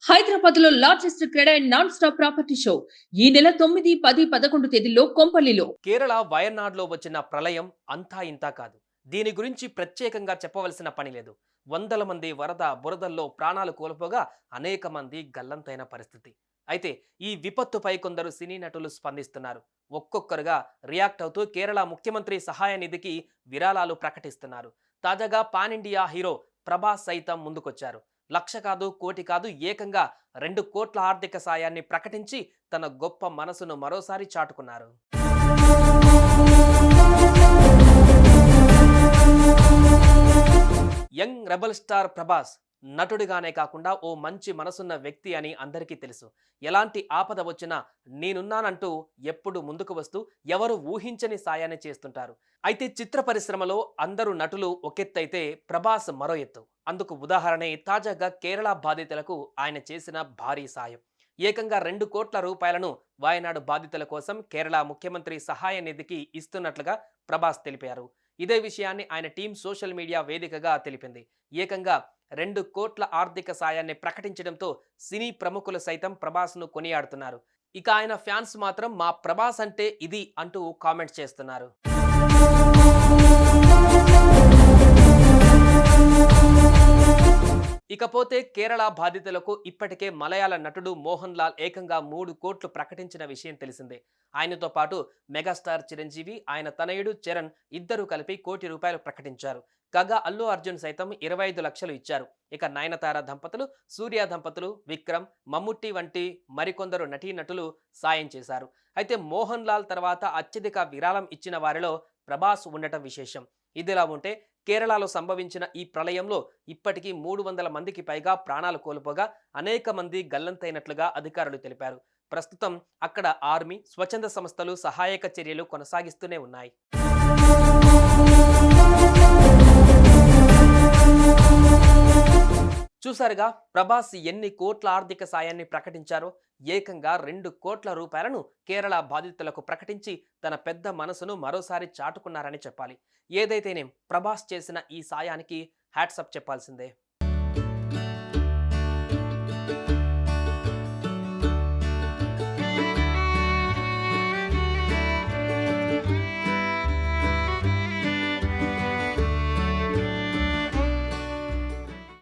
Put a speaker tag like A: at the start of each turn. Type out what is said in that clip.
A: హైదరాబాద్ లో largest cred and non stop property show ఈ నెల 9, 10, 11 తేదీల్లో కొంపల్లిలో.
B: కేరళ వయనాడ్లో వచ్చిన ప్రళయం అంతా ఇంతా కాదు. దీని గురించి ప్రత్యేకంగా చెప్పవలసిన పని లేదు. వందల మంది వరద బురదల్లో ప్రాణాలు కోల్పోగా అనేక మంది గల్లంతైన పరిస్థితి. అయితే ఈ విపత్తుపై కొందరు సినీ నటులు స్పందిస్తున్నారు. ఒక్కొక్కరుగా రియాక్ట్ అవుతూ కేరళ ముఖ్యమంత్రి సహాయ నిధికి విరాళాలు ప్రకటిస్తున్నారు. తాజాగా పాన్ ఇండియా హీరో ప్రభాస్ సైతం ముందుకొచ్చారు. లక్ష కాదు, కోటి కాదు, ఏకంగా 2 కోట్ల ఆర్థిక సాయాన్ని ప్రకటించి తన గొప్ప మనసును మరోసారి చాటుకున్నారు. యంగ్ రెబల్ స్టార్ ప్రభాస్ నటుడిగానే కాకుండా ఓ మంచి మనసున్న వ్యక్తి అని అందరికీ తెలుసు. ఎలాంటి ఆపద వచ్చినా నేనున్నానంటూ ఎప్పుడు ముందుకు వస్తూ ఎవరు ఊహించని సాయాన్ని చేస్తుంటారు. అయితే చిత్ర పరిశ్రమలో అందరూ నటులు ఒకెత్తైతే ప్రభాస్ మరో ఎత్తు. అందుకు ఉదాహరణే తాజాగా కేరళ బాధితులకు ఆయన చేసిన భారీ సాయం. ఏకంగా 2 కోట్ల రూపాయలను వాయనాడు బాధితుల కోసం కేరళ ముఖ్యమంత్రి సహాయ నిధికి ఇస్తున్నట్లుగా ప్రభాస్ తెలిపారు. ఇదే విషయాన్ని ఆయన టీం సోషల్ మీడియా వేదికగా తెలిపింది. ఏకంగా 2 కోట్ల ఆర్థిక సాయాన్ని ప్రకటించడంతో సినీ ప్రముఖులు సైతం ప్రభాస్ను కొనియాడుతున్నారు. ఇక ఆయన ఫ్యాన్స్ మాత్రం మా ప్రభాస్ అంటే ఇది అంటూ కామెంట్స్ చేస్తున్నారు. ఇకపోతే కేరళ బాధితులకు ఇప్పటికే మలయాళ నటుడు మోహన్ లాల్ ఏకంగా 3 కోట్లు ప్రకటించిన విషయం తెలిసిందే. ఆయనతో పాటు మెగాస్టార్ చిరంజీవి, ఆయన తనయుడు చరణ్ ఇద్దరు కలిపి ₹1 కోటి ప్రకటించారు. కాగా అల్లు అర్జున్ సైతం 25 లక్షలు ఇచ్చారు. ఇక నయనతార దంపతులు, సూర్య దంపతులు, విక్రమ్, మమ్ముట్టి వంటి మరికొందరు నటీనటులు సాయం చేశారు. అయితే మోహన్ లాల్ తర్వాత అత్యధిక విరాళం ఇచ్చిన వారిలో ప్రభాస్ ఉండటం విశేషం. ఇదిలా ఉంటే కేరళలో సంభవించిన ఈ ప్రళయంలో ఇప్పటికీ 300 మందికి పైగా ప్రాణాలు కోల్పోగా అనేక మంది గల్లంతైనట్లుగా అధికారులు తెలిపారు. ప్రస్తుతం అక్కడ ఆర్మీ, స్వచ్ఛంద సంస్థలు సహాయక చర్యలు కొనసాగిస్తూనే ఉన్నాయి. చూసారుగా ప్రభాస్ ఎన్ని కోట్ల ఆర్థిక సాయాన్ని ప్రకటించారో. ఏకంగా 2 కోట్ల రూపాయలను కేరళ బాధితులకు ప్రకటించి తన పెద్ద మనసును మరోసారి చాటుకున్నారని చెప్పాలి. ఏదైతేనేం ప్రభాస్ చేసిన ఈ సాయానికి హ్యాట్సప్ చెప్పాల్సిందే.